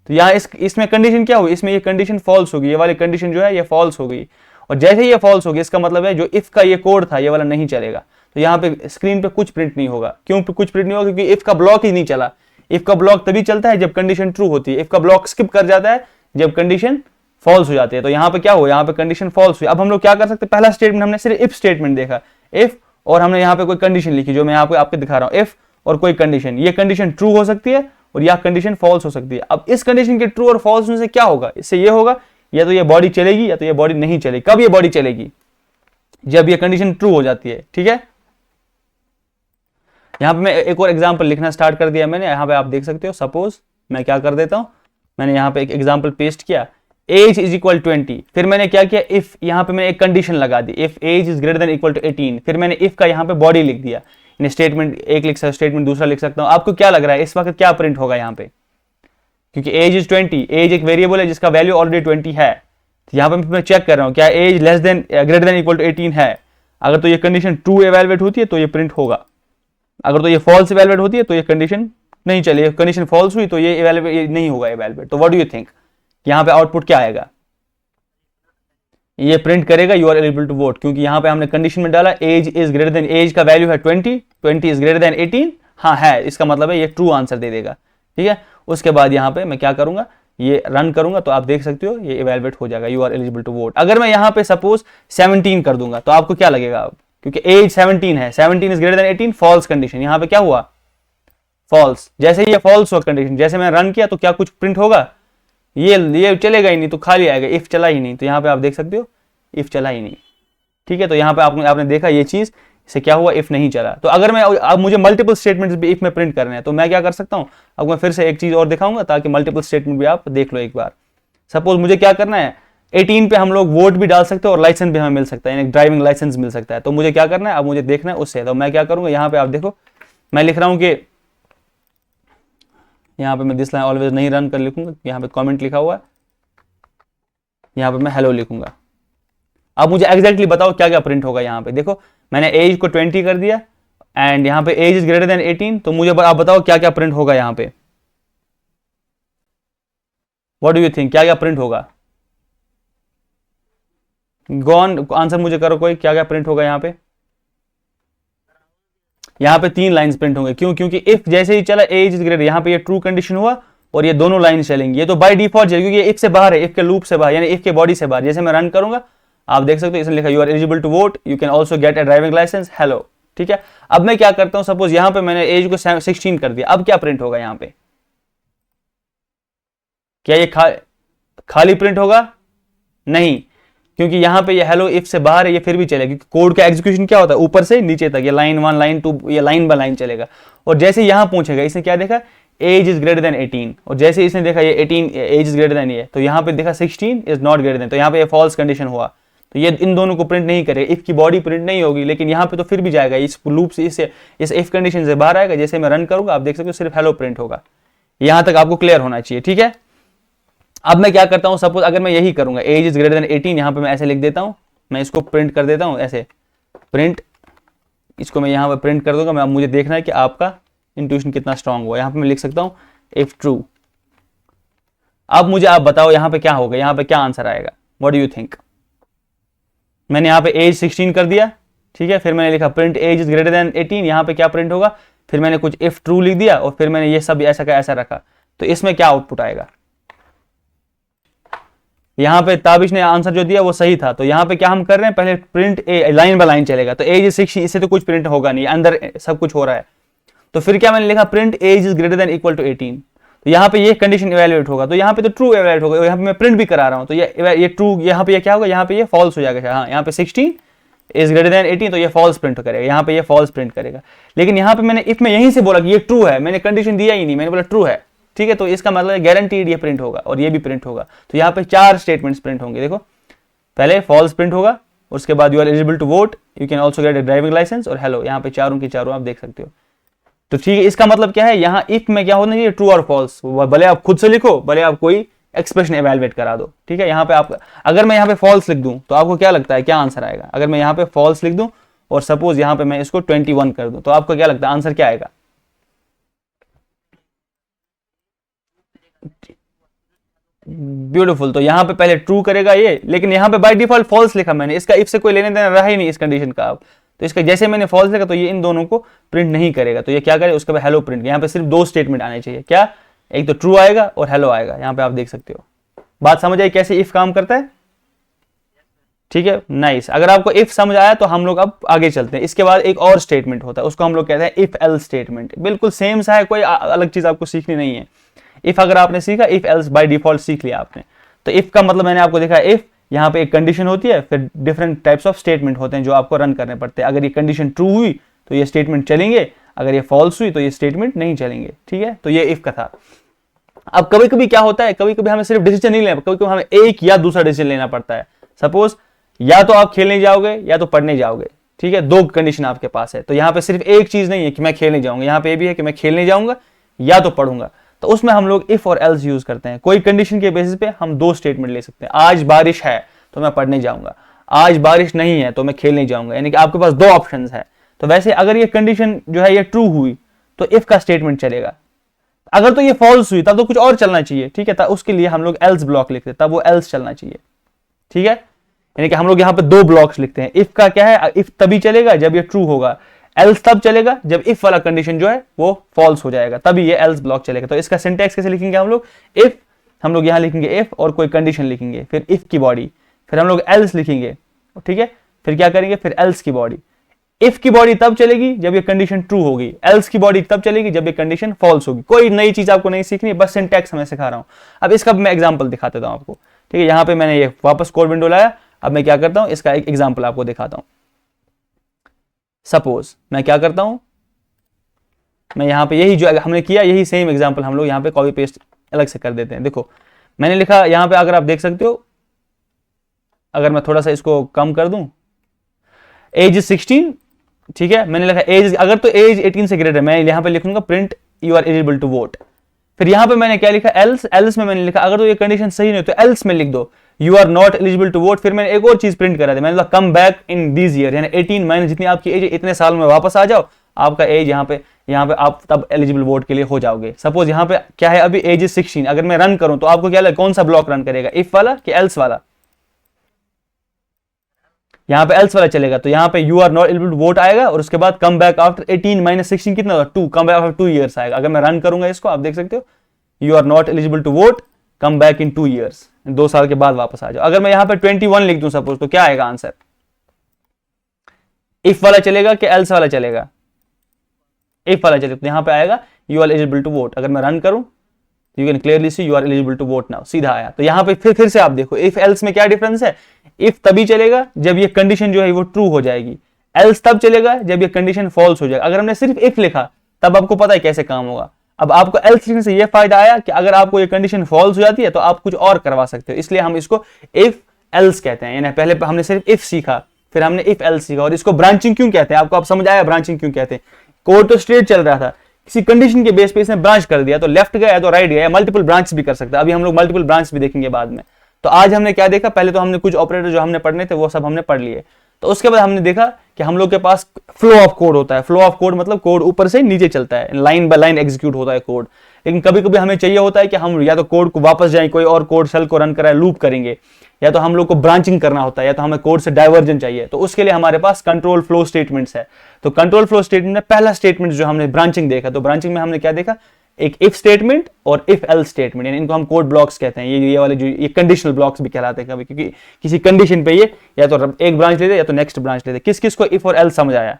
तो यहाँ इसमें कंडीशन क्या होगी, इसमें ये कंडीशन फॉल्स होगी, ये वाली कंडीशन जो है ये फॉल्स होगी। और जैसे ही ये फॉल्स होगी इसका मतलब है जो इफ का ये कोड था ये वाला नहीं चलेगा। तो यहाँ पे स्क्रीन पे कुछ प्रिंट नहीं होगा। क्यों कुछ प्रिंट नहीं होगा, क्योंकि इफ का ब्लॉक ही नहीं चला। इफ का ब्लॉक तभी चलता है जब कंडीशन ट्रू होती है, इफ का ब्लॉक स्किप कर जाता है जब कंडीशन फॉल्स हो जाती है। तो यहाँ पे क्या हुआ, यहाँ पे कंडीशन फॉल्स हुई। अब हम लोग क्या कर सकते हैं, पहला स्टेटमेंट हमने सिर्फ इफ स्टेटमेंट देखा, इफ, और हमने यहाँ पे कोई कंडीशन लिखी जो मैं यहाँ पे आपको दिखा रहा हूँ, इफ और कोई कंडीशन। ये कंडीशन ट्रू हो सकती है और यह कंडीशन फॉल्स हो सकती है। अब इस कंडीशन के ट्रू और फॉल्स में से क्या होगा, इससे ये होगा या तो ये बॉडी चलेगी या तो ये बॉडी नहीं चलेगी। कब ये बॉडी चलेगी, जब ये कंडीशन ट्रू हो जाती है, ठीक है। यहां पे मैं एक और एग्जांपल लिखना स्टार्ट कर दिया मैंने, यहां पे आप देख सकते हो। सपोज मैं क्या कर देता हूं, मैंने यहां पे एक एग्जांपल पेस्ट किया, एज इज इक्वल 20, फिर मैंने क्या किया, इफ, यहां पे मैंने एक कंडीशन लगा दी, if age is greater than equal to 18, फिर मैंने इफ का यहां पे बॉडी लिख दिया। स्टेटमेंट एक लिख सकता, स्टेटमेंट दूसरा लिख सकता हूं। आपको क्या लग रहा है इस वक्त क्या प्रिंट होगा यहाँ पे, क्योंकि एज इज 20, एज एक वेरिएबल है जिसका वैल्यू ऑलरेडी 20 है। तो यहाँ पे मैं चेक कर रहा हूँ क्या age less than greater than equal to 18 है। अगर तो ये कंडीशन ट्रू एवेलुएट होती है तो ये प्रिंट होगा, अगर तो ये फॉल्स एवेलुएट होती है तो ये कंडीशन नहीं चलेगी। कंडीशन फॉल्स हुई तो ये नहीं होगा एवेलुएट। तो व्हाट डू यू थिंक, यहाँ पे आउटपुट क्या आएगा, ये प्रिंट करेगा you are eligible to vote, क्योंकि यहाँ पे हमने कंडीशन में डाला age is greater than, age का वैल्यू है 20 इज ग्रेटर देन 18, हाँ है, इसका मतलब है ये ट्रू आंसर दे देगा, ठीक है। उसके बाद यहाँ पे मैं क्या करूंगा, ये रन करूंगा तो आप देख सकते हो ये इवैल्यूएट हो जाएगा, you are eligible to vote. अगर मैं यहाँ पे सपोज 17 कर दूंगा तो आपको क्या लगेगा, क्योंकि एज 17 है, 17 is greater than 18, false condition, यहाँ पे क्या हुआ फॉल्स। जैसे ही ये फॉल्स हुआ कंडीशन, जैसे मैं रन किया तो क्या कुछ प्रिंट होगा, ये चलेगा ही नहीं, तो खाली आएगा, इफ चला ही नहीं। तो यहाँ पे आप देख सकते हो इफ चला ही नहीं, ठीक है। तो यहाँ पे आपने देखा ये चीज, इससे क्या हुआ, इफ नहीं चला। तो अगर मैं अब मुझे मल्टीपल स्टेटमेंट्स भी इफ में प्रिंट करने हैं तो मैं क्या कर सकता हूँ, अब मैं फिर से एक चीज और दिखाऊंगा ताकि मल्टीपल स्टेटमेंट भी आप देख लो एक बार। सपोज मुझे क्या करना है, 18 पे हम लोग वोट भी डाल सकते हैं और लाइसेंस भी हमें मिल सकता है, यानी ड्राइविंग लाइसेंस मिल सकता है। तो मुझे क्या करना है, अब मुझे देखना है उससे, तो मैं क्या करूंगा, यहाँ पे आप देखो मैं लिख रहा हूँ कि यहाँ पे मैं दिस लाइन ऑलवेज नहीं रन कर लिखूंगा, यहाँ पे कमेंट लिखा हुआ है, यहाँ पे मैं हेलो लिखूंगा। अब मुझे एग्जैक्टली बताओ क्या क्या प्रिंट होगा। यहाँ पे देखो मैंने एज को 20 कर दिया एंड यहाँ पे एज इज ग्रेटर देन 18, तो मुझे आप बताओ क्या क्या प्रिंट होगा यहाँ पे। व्हाट डू यू थिंक, क्या क्या प्रिंट होगा? गॉन आंसर मुझे करो कोई, क्या क्या प्रिंट होगा यहाँ पे? यहाँ पे 3 लाइंस प्रिंट होंगे। क्यों? क्योंकि इफ जैसे ही चला एज इज ग्रेटर, यहाँ पे ये ट्रू कंडीशन हुआ और ये दोनों लाइन चलेंगी। ये तो बाय डिफॉल्ट चलेगी क्योंकि ये इफ से बाहर है, इफ के लूप से बाहर, यानी इफ के बॉडी से बाहर। जैसे मैं रन करूंगा आप देख सकते हो इसमें लिखा you are eligible to vote, you can also get a driving licence, hello. ठीक है, अब मैं क्या करता हूं, सपोज यहाँ पे मैंने एज को 16 कर दिया, अब क्या प्रिंट होगा यहाँ पे? क्या ये खाली प्रिंट होगा? नहीं, क्योंकि यहाँ पे ये हेलो इफ से बाहर है, ये फिर भी चलेगा। कोड का एग्जीक्यूशन क्या होता है, ऊपर से नीचे तक, ये लाइन 1 लाइन 2 ये लाइन बाय लाइन चलेगा। और जैसे यहां पूछेगा, इसने क्या देखा, एज इज ग्रेटर देन 18, और जैसे इसने देखा ये 18 एज इज ग्रेटर देन ये, तो यहाँ पे देखा 16 इज नॉट ग्रेटर देन, तो यहाँ पे ये फॉल्स कंडीशन हुआ, तो ये इन दोनों को प्रिंट नहीं करेगा। इफ की बॉडी प्रिंट नहीं होगी, लेकिन यहाँ पे तो फिर भी जाएगा इस लूप से, इस इफ कंडीशन से बाहर आएगा। जैसे मैं रन करूंगा आप देख सकते हो सिर्फ हेलो प्रिंट होगा। यहां तक आपको क्लियर होना चाहिए। ठीक है, अब मैं क्या करता हूं, सपोज अगर मैं यही करूंगा एज इज ग्रेटर देन 18, यहां पे मैं ऐसे लिख देता हूं, मैं इसको प्रिंट कर देता हूं ऐसे, प्रिंट, इसको मैं यहां पे प्रिंट कर दूंगा। मैं अब मुझे देखना है कि आपका इंट्यूशन कितना स्ट्रांग हुआ। यहां पे मैं लिख सकता हूं इफ ट्रू। अब मुझे आप बताओ यहां पे क्या होगा, यहां पे क्या आंसर आएगा, व्हाट डू यू थिंक? मैंने यहां पे एज 16 कर दिया, ठीक है, फिर मैंने लिखा print age is greater than 18, यहां पे क्या प्रिंट होगा, फिर मैंने कुछ इफ ट्रू लिख दिया और फिर मैंने ये सब ऐसा का ऐसा रखा, तो इसमें क्या आउटपुट आएगा? यहाँ पे ताबिश ने आंसर जो दिया वो सही था, तो यहाँ पे क्या हम कर रहे हैं, पहले प्रिंट लाइन बाय लाइन चलेगा, तो एज इज 16, इससे तो कुछ प्रिंट होगा नहीं, अंदर सब कुछ हो रहा है। तो फिर क्या मैंने लिखा, print age is greater than equal to 18, तो यहाँ पे ये कंडीशन इवैल्यूएट होगा, तो यहाँ पे तो ट्रू इवैल्यूएट होगा, यहाँ पे मैं प्रिंट भी करा रहा हूँ, तो ये ट्रू, यहाँ पे ये क्या होगा, यहाँ पे ये फॉल्स हो जाएगा। हाँ, यहाँ पे 16 इज ग्रेटर देन 18, तो ये फॉल्स प्रिंट करेगा, यहाँ पे ये फॉल्स प्रिंट करेगा। लेकिन यहाँ पे मैंने इफ में यहीं से बोला कि ये ट्रू है, मैंने कंडीशन दिया ही नहीं, मैंने बोला ट्रू है, ठीक है, तो इसका मतलब गारंटीड ये प्रिंट होगा और ये भी प्रिंट होगा। तो यहाँ पे 4 स्टेटमेंट्स प्रिंट होंगे। देखो पहले फॉल्स प्रिंट होगा, उसके बाद you are eligible to vote, you can also get a driving licence, और हेलो, यहाँ पे चारों की चारों आप देख सकते हो। तो ठीक है, इसका मतलब क्या है, यहाँ इफ में क्या होना चाहिए, ट्रू और फॉल्स, भले आप खुद से लिखो, भले आप कोई एक्सप्रेशन इवैल्यूएट करा दो। ठीक है, यहाँ पे आप, अगर मैं यहाँ पे फॉल्स लिख दूं तो आपको क्या लगता है क्या आंसर आएगा? अगर मैं यहाँ पे फॉल्स लिख दूं और सपोज यहाँ पे मैं इसको 21 कर दूं, तो आपको क्या लगता है आंसर क्या आएगा? ब्यूटीफुल, तो यहाँ पे पहले ट्रू करेगा ये, लेकिन यहाँ पे बाय डिफॉल्ट फॉल्स लिखा मैंने, इसका इफ से कोई लेने देना रहा ही नहीं इस कंडीशन का। अब तो इसका जैसे मैंने फॉल्स लिखा तो ये इन दोनों को प्रिंट नहीं करेगा, तो ये क्या करे, उसके बाद हेलो प्रिंट। यहाँ पे सिर्फ 2 स्टेटमेंट आने चाहिए, क्या, एक तो ट्रू आएगा और हेलो आएगा। यहाँ पे आप देख सकते हो, बात समझ आई कैसे इफ काम करता है? ठीक है, नाइस। अगर आपको इफ समझ आया तो हम लोग अब आगे चलते हैं। इसके बाद एक और स्टेटमेंट होता है, उसको हम लोग कहते हैं इफ एल्स स्टेटमेंट। बिल्कुल सेम सा है, कोई अलग चीज आपको सीखनी नहीं है। इफ अगर आपने सीखा, इफ एल्स बाय डिफॉल्ट सीख लिया आपने। तो इफ का मतलब मैंने आपको देखा, इफ यहाँ पे एक कंडीशन होती है, फिर डिफरेंट टाइप्स ऑफ स्टेटमेंट होते हैं जो आपको रन करने पड़ते हैं। अगर ये कंडीशन ट्रू हुई तो ये स्टेटमेंट चलेंगे, अगर ये फॉल्स हुई तो ये स्टेटमेंट नहीं चलेंगे। ठीक है, तो ये इफ का था। अब कभी कभी क्या होता है, कभी कभी हमें सिर्फ डिसीजन नहीं लेना, कभी कभी हमें एक या दूसरा डिसीजन लेना पड़ता है। सपोज या तो आप खेलने जाओगे या तो पढ़ने जाओगे। ठीक है, 2 कंडीशन आपके पास है, तो यहाँ पे सिर्फ एक चीज नहीं है कि मैं खेलने जाऊंगा, यहाँ पे भी है कि मैं खेलने जाऊंगा या तो पढ़ूंगा। तो उसमें हम लोग इफ और एल्स यूज करते हैं। कोई कंडीशन के बेसिस पे हम 2 स्टेटमेंट ले सकते हैं। आज बारिश है तो मैं पढ़ने जाऊंगा, आज बारिश नहीं है तो मैं खेलने जाऊंगा, यानी कि आपके पास 2 ऑप्शन है। तो वैसे अगर ये कंडीशन जो है ये ट्रू हुई तो इफ का स्टेटमेंट चलेगा, अगर तो ये फॉल्स हुई तब तो कुछ और चलना चाहिए। ठीक है, तब उसके लिए हम लोग एल्स ब्लॉक लिखते हैं, तब वो एल्स चलना चाहिए। ठीक है, यानी कि हम लोग यहाँ पे 2 ब्लॉक्स लिखते हैं। इफ का क्या है, इफ तभी चलेगा जब ये ट्रू होगा, एल्स तब चलेगा जब इफ वाला कंडीशन जो है वो फॉल्स हो जाएगा, तभी ये एल्स ब्लॉक चलेगा। तो इसका सिंटैक्स कैसे लिखेंगे हम लोग, इफ, हम लोग यहाँ लिखेंगे इफ और कोई कंडीशन लिखेंगे, फिर इफ की बॉडी, फिर हम लोग एल्स लिखेंगे। ठीक है, फिर क्या करेंगे, फिर एल्स की बॉडी। इफ की बॉडी तब चलेगी जब ये कंडीशन ट्रू होगी, एल्स की बॉडी तब चलेगी जब ये कंडीशन फॉल्स होगी। कोई नई चीज आपको नहीं सीखनी, बस सिंटैक्स मैं सिखा रहा हूं। अब इसका मैं एग्जांपल दिखा देता हूं आपको। ठीक है, यहां पे मैंने ये वापस कोड विंडो लाया, अब मैं क्या करता हूं, इसका एक एग्जांपल आपको दिखाता हूं। सपोज मैं क्या करता हूं, मैं यहां पे यही जो हमने किया यही सेम एग्जांपल हम लोग यहां पे कॉपी पेस्ट अलग से कर देते हैं। देखो मैंने लिखा यहां पे, अगर आप देख सकते हो, अगर मैं थोड़ा सा इसको कम कर दूं, एज 16। ठीक है, मैंने लिखा एज, अगर तो एज 18 से ग्रेटर है, मैं यहां पे लिखूंगा print you are eligible to vote, फिर यहाँ पे मैंने क्या लिखा, एल्स, एल्स में मैंने लिखा अगर तो ये कंडीशन सही नहीं तो एल्स में लिख दो you are not eligible to vote. फिर मैंने एक और चीज प्रिंट करा दी, मैंने come back in this year, यानी 18 महीने जितनी आपकी एज है इतने साल में वापस आ जाओ, आपका एज यहाँ पे आप तब एलिजिबल वोट के लिए हो जाओगे। सपोज यहाँ पे क्या है, अभी एज इज 16, अगर मैं रन करूं तो आपको क्या लगे कौन सा ब्लॉक रन करेगा, इफ वाला कि एल्स वाला? यहाँ पे एल्स वाला चलेगा, तो यहाँ पे you are not eligible to vote आएगा और उसके बाद कम बैक आफ्टर 18 माइनस 16 कितना होगा, 2, कम बैक आफ्टर 2 ईयर्स आएगा। अगर मैं रन करूंगा इसको, आप देख सकते हो you are not eligible to vote, come back in 2 years, 2 साल के बाद वापस आ जाओ। अगर मैं यहाँ पे 21 लिख दूं सपोज, तो क्या आएगा आंसर, इफ वाला चलेगा कि एल्स वाला चलेगा? इफ वाला चलेगा, तो यहाँ पे आएगा you are eligible to vote. अगर मैं रन करूं you can clearly see you are eligible to vote now, सीधा आया। तो यहाँ पे फिर से आप देखो इफ एल्स में क्या डिफरेंस है, इफ तभी चलेगा जब ये कंडीशन जो है वो ट्रू हो जाएगी, एल्स तब चलेगा जब ये कंडीशन फॉल्स हो जाएगा। अगर हमने सिर्फ इफ लिखा तब आपको पता है कैसे काम होगा। अब आपको एल्स लिखने से ये फायदा आया कि अगर आपको ये कंडीशन फॉल्स हो जाती है तो आप कुछ और करवा सकते हो, इसलिए हम इसको इफ एल्स कहते हैं। यानी पहले हमने सिर्फ इफ सीखा, फिर हमने इफ एल्स सीखा। और इसको ब्रांचिंग क्यों कहते हैं, आपको अब समझ आया ब्रांचिंग क्यों कहते हैं? कोड तो स्ट्रेट चल रहा था, किसी कंडीशन के बेस पे इसने ब्रांच कर दिया, तो लेफ्ट गया तो राइट गया, मल्टीपल ब्रांच भी कर सकता है। अभी हम लोग मल्टीपल ब्रांच भी देखेंगे बाद में। तो आज हमने क्या देखा, पहले तो हमने कुछ ऑपरेटर जो हमने पढ़ने थे वो सब हमने पढ़ लिए, तो उसके बाद हमने देखा कि हम लोग के पास फ्लो ऑफ कोड होता है। फ्लो ऑफ कोड मतलब कोड ऊपर से नीचे चलता है, लाइन बाय लाइन एग्जीक्यूट होता है कोड। लेकिन कभी कभी हमें चाहिए होता है कि हम या तो कोड को वापस जाएं, कोई और कोड सेल को रन कराए, लूप करेंगे, या तो हम लोग को ब्रांचिंग करना होता है, या तो हमें कोड से डाइवर्जन चाहिए। तो उसके लिए हमारे पास कंट्रोल फ्लो स्टेटमेंट्स है। तो कंट्रोल फ्लो स्टेटमेंट में पहला स्टेटमेंट जो हमने ब्रांचिंग देखा, तो ब्रांचिंग में हमने क्या देखा, एक इफ स्टेटमेंट और इफ एल्स स्टेटमेंट, यानी इनको हम कोड ब्लॉक्स कहते हैं। ये वाले जो ये कंडीशनल ब्लॉक्स भी कहलाते हैं कभी, क्योंकि किसी कंडीशन पे ये या तो एक ब्रांच लेते या तो नेक्स्ट ब्रांच लेते। किस किस को इफ और एल्स समझ आया?